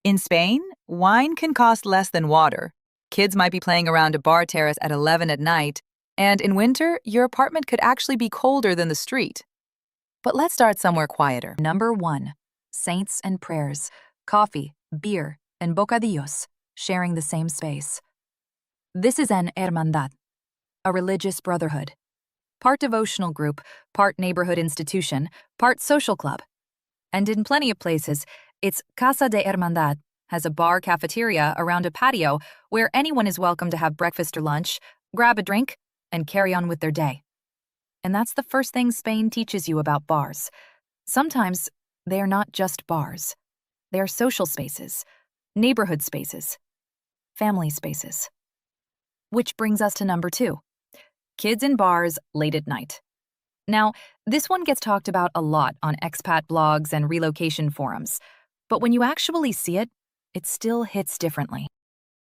In Spain, wine can cost less than water. Kids might be playing around a bar terrace at 11 at night, and in winter, your apartment could actually be colder than the street. But let's start somewhere quieter. Number 1. Saints and prayers, coffee, beer, and bocadillos, sharing the same space. This is an hermandad, a religious brotherhood. Part devotional group, part neighborhood institution, part social club. And in plenty of places, its Casa de Hermandad has a bar cafeteria around a patio where anyone is welcome to have breakfast or lunch, grab a drink, and carry on with their day. And that's the first thing Spain teaches you about bars. Sometimes they are not just bars. They are social spaces, neighborhood spaces, family spaces. Which brings us to number 2. Kids in bars late at night. Now, this one gets talked about a lot on expat blogs and relocation forums, but when you actually see it, it still hits differently.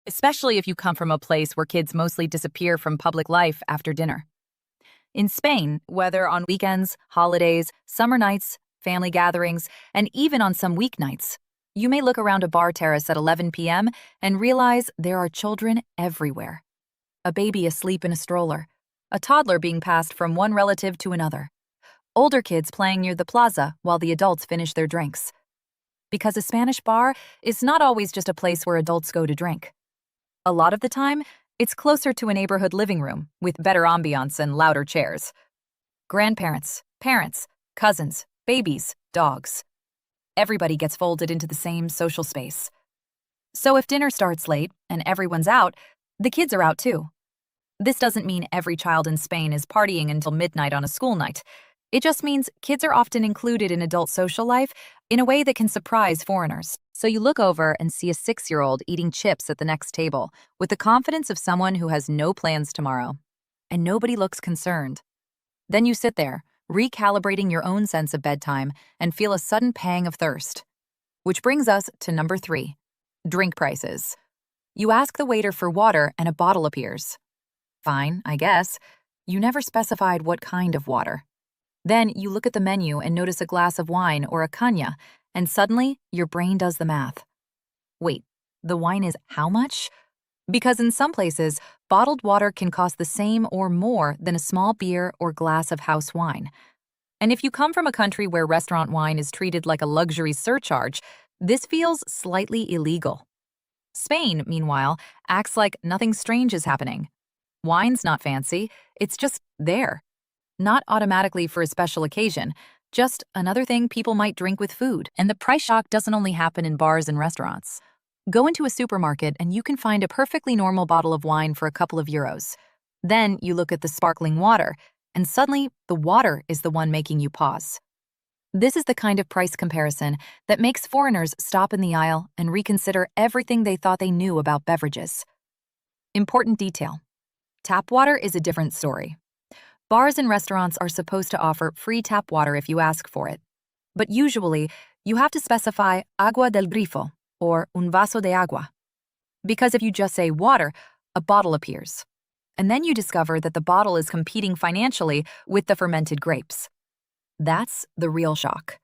Especially if you come from a place where kids mostly disappear from public life after dinner. In Spain, whether on weekends, holidays, summer nights, family gatherings, and even on some weeknights, you may look around a bar terrace at 11 p.m. and realize there are children everywhere. A baby asleep in a stroller, a toddler being passed from one relative to another, older kids playing near the plaza while the adults finish their drinks. Because a Spanish bar is not always just a place where adults go to drink. A lot of the time, it's closer to a neighborhood living room with better ambiance and louder chairs. Grandparents, parents, cousins, babies, dogs. Everybody gets folded into the same social space. So if dinner starts late and everyone's out, the kids are out too. This doesn't mean every child in Spain is partying until midnight on a school night. It just means kids are often included in adult social life in a way that can surprise foreigners. So you look over and see a 6-year-old eating chips at the next table with the confidence of someone who has no plans tomorrow. And nobody looks concerned. Then you sit there, recalibrating your own sense of bedtime, and feel a sudden pang of thirst. Which brings us to number 3, drink prices. You ask the waiter for water and a bottle appears. Fine, I guess. You never specified what kind of water. Then you look at the menu and notice a glass of wine or a caña, and suddenly your brain does the math. Wait, the wine is how much? Because in some places, bottled water can cost the same or more than a small beer or glass of house wine. And if you come from a country where restaurant wine is treated like a luxury surcharge, this feels slightly illegal. Spain, meanwhile, acts like nothing strange is happening. Wine's not fancy, it's just there. Not automatically for a special occasion, just another thing people might drink with food. And the price shock doesn't only happen in bars and restaurants. Go into a supermarket and you can find a perfectly normal bottle of wine for a couple of euros. Then you look at the sparkling water, and suddenly the water is the one making you pause. This is the kind of price comparison that makes foreigners stop in the aisle and reconsider everything they thought they knew about beverages. Important detail. Tap water is a different story. Bars and restaurants are supposed to offer free tap water if you ask for it. But usually, you have to specify agua del grifo, or un vaso de agua. Because if you just say water, a bottle appears. And then you discover that the bottle is competing financially with the fermented grapes. That's the real shock.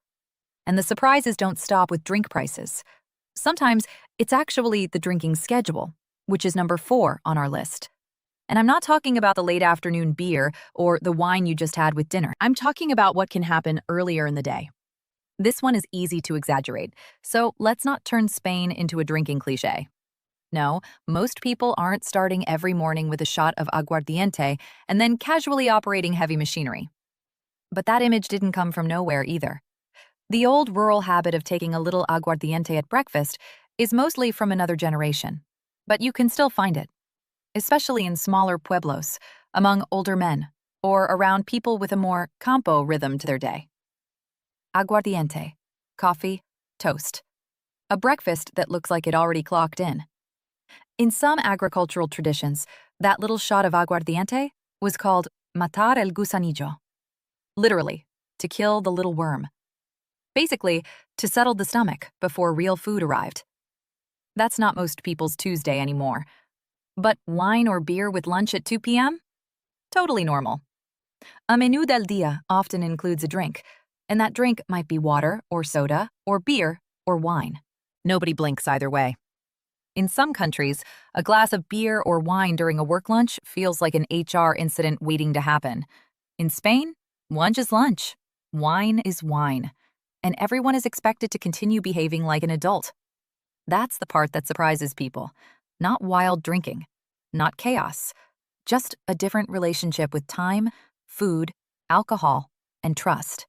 And the surprises don't stop with drink prices. Sometimes it's actually the drinking schedule, which is number 4 on our list. And I'm not talking about the late afternoon beer or the wine you just had with dinner. I'm talking about what can happen earlier in the day. This one is easy to exaggerate, so let's not turn Spain into a drinking cliché. No, most people aren't starting every morning with a shot of aguardiente and then casually operating heavy machinery. But that image didn't come from nowhere either. The old rural habit of taking a little aguardiente at breakfast is mostly from another generation, but you can still find it, especially in smaller pueblos, among older men, or around people with a more campo rhythm to their day. Aguardiente, coffee, toast. A breakfast that looks like it already clocked in. In some agricultural traditions, that little shot of aguardiente was called matar el gusanillo. Literally, to kill the little worm. Basically, to settle the stomach before real food arrived. That's not most people's Tuesday anymore. But wine or beer with lunch at 2 p.m.? Totally normal. A menú del día often includes a drink, and that drink might be water or soda or beer or wine. Nobody blinks either way. In some countries, a glass of beer or wine during a work lunch feels like an HR incident waiting to happen. In Spain, lunch is lunch, wine is wine, and everyone is expected to continue behaving like an adult. That's the part that surprises people. Not wild drinking, not chaos, just a different relationship with time, food, alcohol, and trust.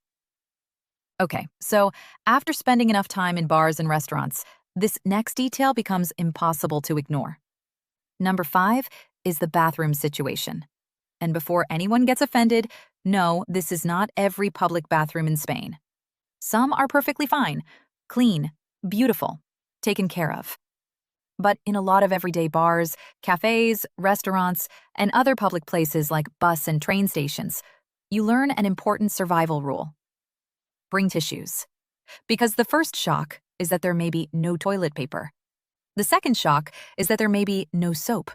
Okay, so after spending enough time in bars and restaurants, this next detail becomes impossible to ignore. Number 5 is the bathroom situation. And before anyone gets offended, no, this is not every public bathroom in Spain. Some are perfectly fine, clean, beautiful, taken care of. But in a lot of everyday bars, cafes, restaurants, and other public places like bus and train stations, you learn an important survival rule. Bring tissues. Because the first shock is that there may be no toilet paper. The second shock is that there may be no soap.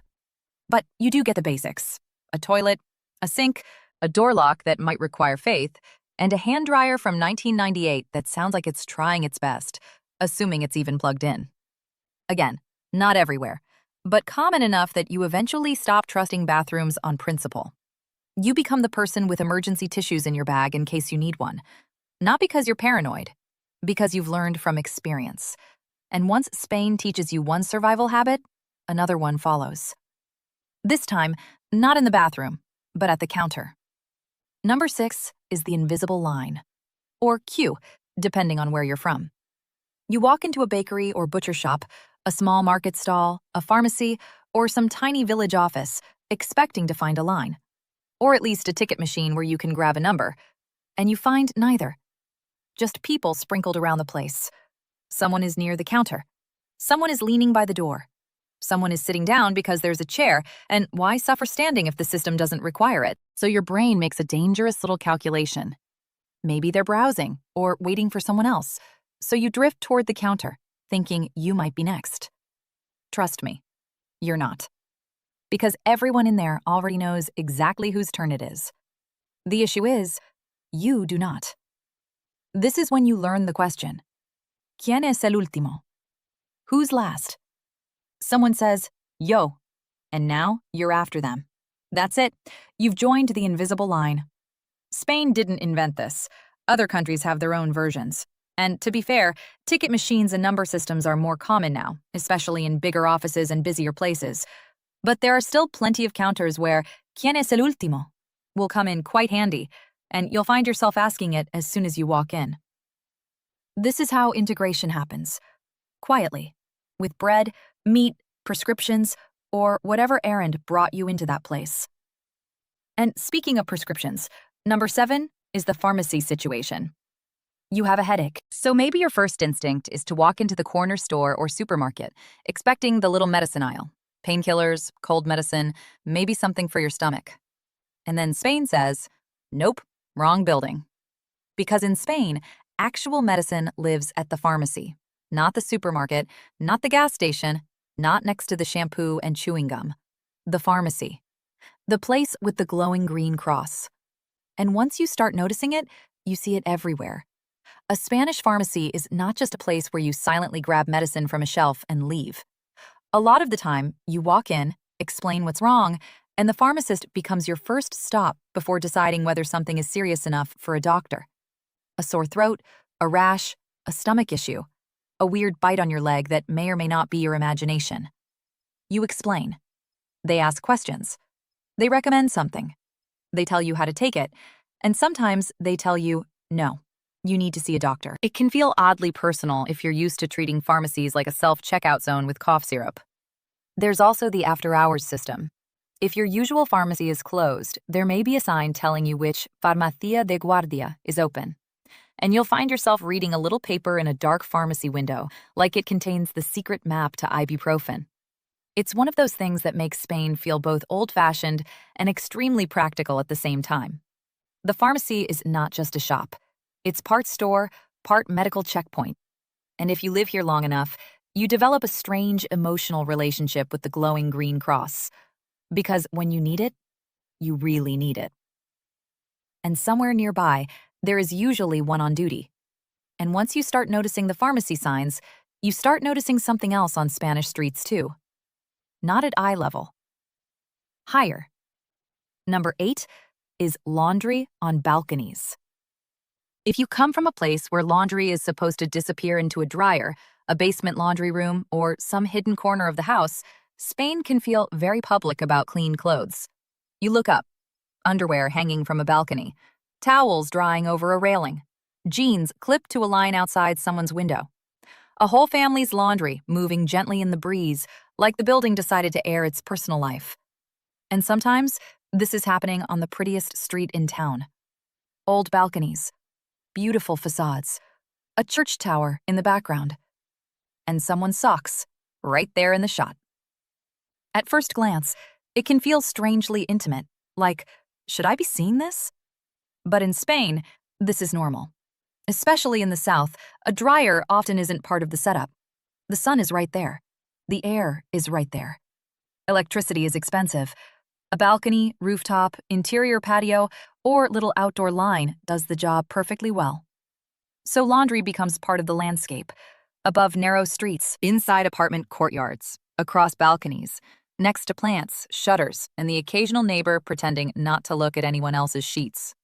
But you do get the basics: a toilet, a sink, a door lock that might require faith, and a hand dryer from 1998 that sounds like it's trying its best, assuming it's even plugged in. Again, not everywhere, but common enough that you eventually stop trusting bathrooms on principle. You become the person with emergency tissues in your bag in case you need one. Not because you're paranoid, because you've learned from experience. And once Spain teaches you one survival habit, another one follows. This time, not in the bathroom, but at the counter. Number 6 is the invisible line, or queue, depending on where you're from. You walk into a bakery or butcher shop, a small market stall, a pharmacy, or some tiny village office, expecting to find a line. Or at least a ticket machine where you can grab a number. And you find neither. Just people sprinkled around the place. Someone is near the counter. Someone is leaning by the door. Someone is sitting down because there's a chair, and why suffer standing if the system doesn't require it? So your brain makes a dangerous little calculation. Maybe they're browsing or waiting for someone else, so you drift toward the counter, thinking you might be next. Trust me, you're not. Because everyone in there already knows exactly whose turn it is. The issue is, you do not. This is when you learn the question. ¿Quién es el último? Who's last? Someone says, yo, and now you're after them. That's it. You've joined the invisible line. Spain didn't invent this. Other countries have their own versions. And to be fair, ticket machines and number systems are more common now, especially in bigger offices and busier places. But there are still plenty of counters where ¿Quién es el último? Will come in quite handy, and you'll find yourself asking it as soon as you walk in. This is how integration happens. Quietly. With bread, meat, prescriptions, or whatever errand brought you into that place. And speaking of prescriptions, number 7 is the pharmacy situation. You have a headache, so maybe your first instinct is to walk into the corner store or supermarket, expecting the little medicine aisle. Painkillers, cold medicine, maybe something for your stomach. And then Spain says, nope, wrong building. Because in Spain, actual medicine lives at the pharmacy, not the supermarket, not the gas station, not next to the shampoo and chewing gum. The pharmacy. The place with the glowing green cross. And once you start noticing it, you see it everywhere. A Spanish pharmacy is not just a place where you silently grab medicine from a shelf and leave. A lot of the time, you walk in, explain what's wrong, and the pharmacist becomes your first stop before deciding whether something is serious enough for a doctor. A sore throat, a rash, a stomach issue, a weird bite on your leg that may or may not be your imagination. You explain. They ask questions. They recommend something. They tell you how to take it, and sometimes they tell you, no, you need to see a doctor. It can feel oddly personal if you're used to treating pharmacies like a self-checkout zone with cough syrup. There's also the after-hours system. If your usual pharmacy is closed, there may be a sign telling you which Farmacia de Guardia is open. And you'll find yourself reading a little paper in a dark pharmacy window, like it contains the secret map to ibuprofen. It's one of those things that makes Spain feel both old-fashioned and extremely practical at the same time. The pharmacy is not just a shop. It's part store, part medical checkpoint. And if you live here long enough, you develop a strange emotional relationship with the glowing green cross. Because when you need it, you really need it. And somewhere nearby, there is usually one on duty. And once you start noticing the pharmacy signs, you start noticing something else on Spanish streets too. Not at eye level. Higher. Number 8 is laundry on balconies. If you come from a place where laundry is supposed to disappear into a dryer, a basement laundry room, or some hidden corner of the house, Spain can feel very public about clean clothes. You look up, underwear hanging from a balcony, towels drying over a railing, jeans clipped to a line outside someone's window. A whole family's laundry moving gently in the breeze, like the building decided to air its personal life. And sometimes, this is happening on the prettiest street in town. Old balconies, beautiful facades, a church tower in the background, and someone's socks right there in the shot. At first glance, it can feel strangely intimate, like, should I be seeing this? But in Spain, this is normal. Especially in the south, a dryer often isn't part of the setup. The sun is right there. The air is right there. Electricity is expensive. A balcony, rooftop, interior patio, or little outdoor line does the job perfectly well. So laundry becomes part of the landscape, above narrow streets, inside apartment courtyards, across balconies, next to plants, shutters, and the occasional neighbor pretending not to look at anyone else's sheets.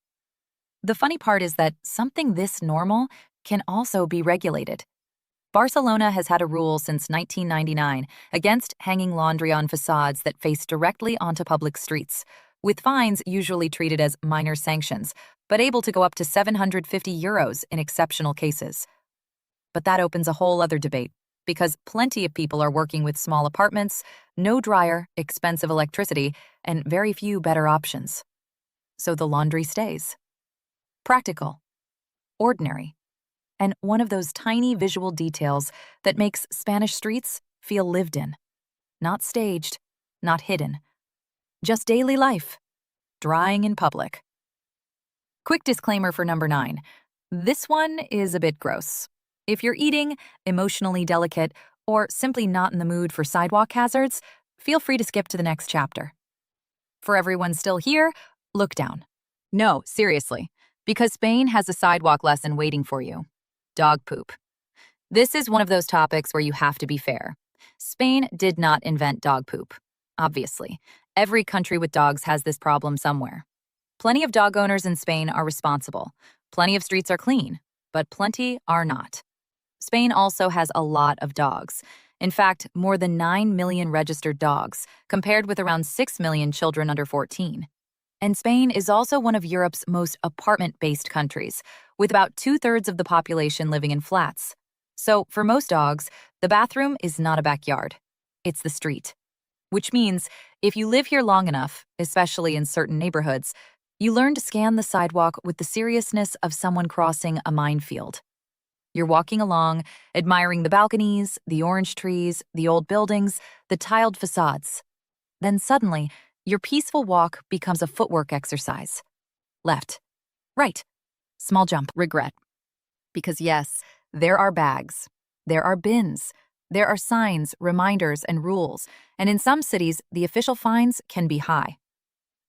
The funny part is that something this normal can also be regulated. Barcelona has had a rule since 1999 against hanging laundry on facades that face directly onto public streets, with fines usually treated as minor sanctions, but able to go up to €750 in exceptional cases. But that opens a whole other debate, because plenty of people are working with small apartments, no dryer, expensive electricity, and very few better options. So the laundry stays. Practical, ordinary, and one of those tiny visual details that makes Spanish streets feel lived in. Not staged, not hidden. Just daily life, drying in public. Quick disclaimer for number 9. This one is a bit gross. If you're eating, emotionally delicate, or simply not in the mood for sidewalk hazards, feel free to skip to the next chapter. For everyone still here, look down. No, seriously, because Spain has a sidewalk lesson waiting for you. Dog poop. This is one of those topics where you have to be fair. Spain did not invent dog poop. Obviously, every country with dogs has this problem somewhere. Plenty of dog owners in Spain are responsible. Plenty of streets are clean, but plenty are not. Spain also has a lot of dogs. In fact, more than 9 million registered dogs, compared with around 6 million children under 14. And Spain is also one of Europe's most apartment-based countries, with about 2/3 of the population living in flats. So, for most dogs, the bathroom is not a backyard. It's the street. Which means, if you live here long enough, especially in certain neighborhoods, you learn to scan the sidewalk with the seriousness of someone crossing a minefield. You're walking along, admiring the balconies, the orange trees, the old buildings, the tiled facades. Then suddenly, your peaceful walk becomes a footwork exercise. Left. Right. Small jump. Regret. Because yes, there are bags. There are bins. There are signs, reminders, and rules. And in some cities, the official fines can be high.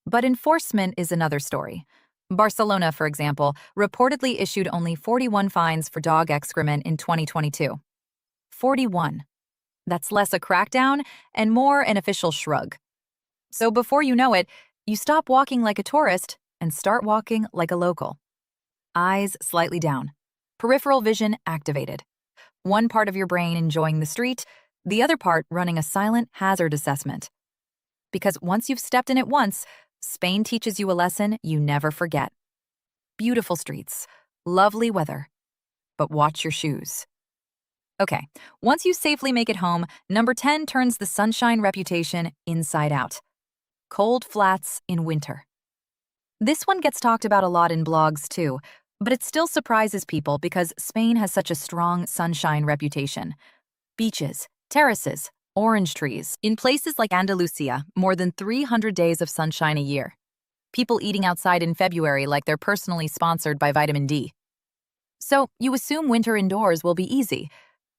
But enforcement is another story. Barcelona, for example, reportedly issued only 41 fines for dog excrement in 2022. 41. That's less a crackdown and more an official shrug. So before you know it, you stop walking like a tourist and start walking like a local. Eyes slightly down. Peripheral vision activated. One part of your brain enjoying the street, the other part running a silent hazard assessment. Because once you've stepped in it once, Spain teaches you a lesson you never forget. Beautiful streets, lovely weather, but watch your shoes. Okay, once you safely make it home, number 10 turns the sunshine reputation inside out. Cold flats in winter. This one gets talked about a lot in blogs too, but it still surprises people because Spain has such a strong sunshine reputation. Beaches, terraces, orange trees. In places like Andalusia, more than 300 days of sunshine a year. People eating outside in February like they're personally sponsored by vitamin D. So you assume winter indoors will be easy.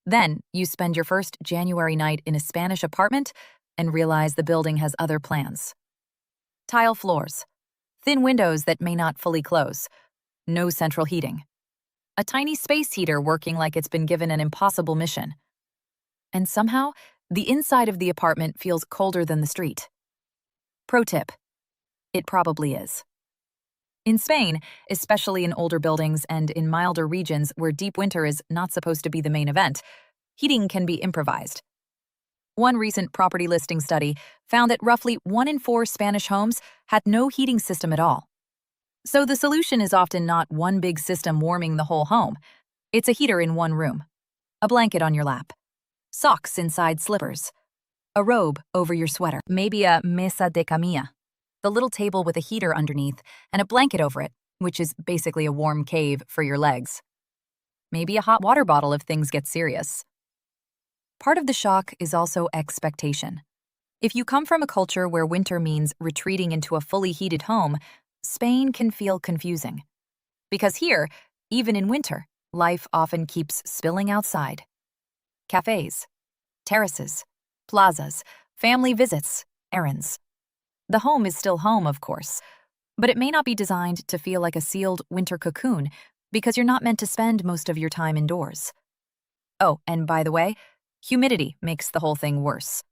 Then you spend your first January night in a Spanish apartment and realize the building has other plans. Tile floors. Thin windows that may not fully close. No central heating. A tiny space heater working like it's been given an impossible mission. And somehow, the inside of the apartment feels colder than the street. Pro tip: it probably is. In Spain, especially in older buildings and in milder regions where deep winter is not supposed to be the main event, heating can be improvised. One recent property listing study found that roughly 1 in 4 Spanish homes had no heating system at all. So the solution is often not one big system warming the whole home. It's a heater in one room, a blanket on your lap, socks inside slippers, a robe over your sweater, maybe a mesa de camilla, the little table with a heater underneath and a blanket over it, which is basically a warm cave for your legs. Maybe a hot water bottle if things get serious. Part of the shock is also expectation. If you come from a culture where winter means retreating into a fully heated home, Spain can feel confusing. Because here, even in winter, life often keeps spilling outside. Cafes, terraces, plazas, family visits, errands. The home is still home, of course, but it may not be designed to feel like a sealed winter cocoon because you're not meant to spend most of your time indoors. Oh, and by the way, humidity makes the whole thing worse.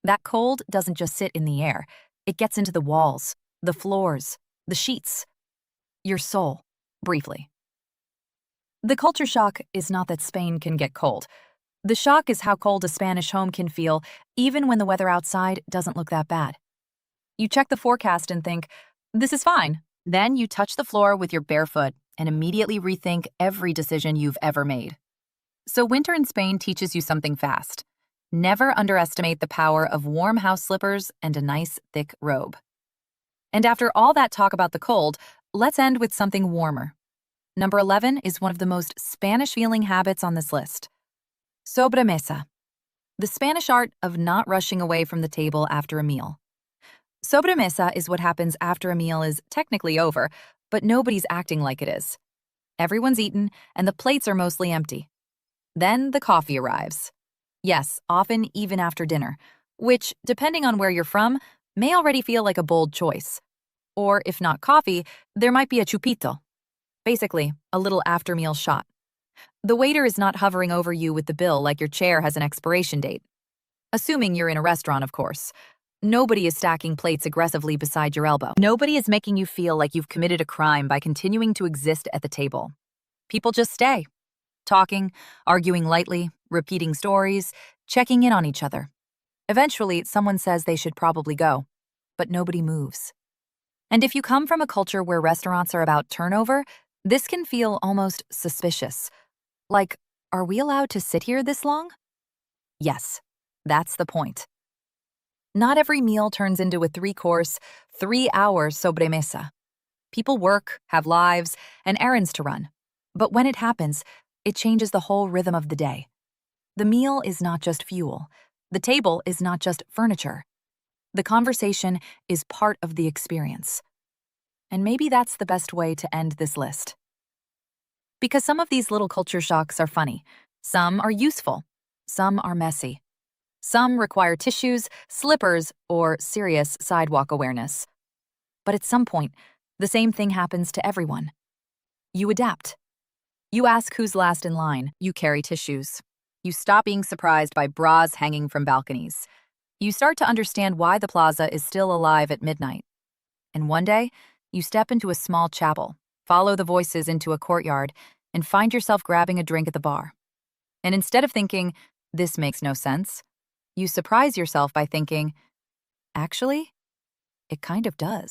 That cold doesn't just sit in the air. It gets into the walls, the floors, the sheets, your soul, briefly. The culture shock is not that Spain can get cold. The shock is how cold a Spanish home can feel even when the weather outside doesn't look that bad. You check the forecast and think, this is fine. Then you touch the floor with your bare foot and immediately rethink every decision you've ever made. So winter in Spain teaches you something fast. Never underestimate the power of warm house slippers and a nice, thick robe. And after all that talk about the cold, let's end with something warmer. Number 11 is one of the most Spanish-feeling habits on this list. Sobremesa, the Spanish art of not rushing away from the table after a meal. Sobremesa is what happens after a meal is technically over, but nobody's acting like it is. Everyone's eaten, and the plates are mostly empty. Then the coffee arrives. Yes, often even after dinner, which, depending on where you're from, may already feel like a bold choice. Or if not coffee, there might be a chupito. Basically, a little after-meal shot. The waiter is not hovering over you with the bill like your chair has an expiration date. Assuming you're in a restaurant, of course. Nobody is stacking plates aggressively beside your elbow. Nobody is making you feel like you've committed a crime by continuing to exist at the table. People just stay. Talking, arguing lightly, repeating stories, checking in on each other. Eventually, someone says they should probably go, but nobody moves. And if you come from a culture where restaurants are about turnover, this can feel almost suspicious. Like, are we allowed to sit here this long? Yes, that's the point. Not every meal turns into a 3-course, 3-hour sobremesa. People work, have lives, and errands to run. But when it happens, it changes the whole rhythm of the day. The meal is not just fuel. The table is not just furniture. The conversation is part of the experience. And maybe that's the best way to end this list. Because some of these little culture shocks are funny. Some are useful. Some are messy. Some require tissues, slippers, or serious sidewalk awareness. But at some point, the same thing happens to everyone. You adapt. You ask who's last in line. You carry tissues. You stop being surprised by bras hanging from balconies. You start to understand why the plaza is still alive at midnight. And one day, you step into a small chapel, follow the voices into a courtyard, and find yourself grabbing a drink at the bar. And instead of thinking, this makes no sense, you surprise yourself by thinking, actually, it kind of does.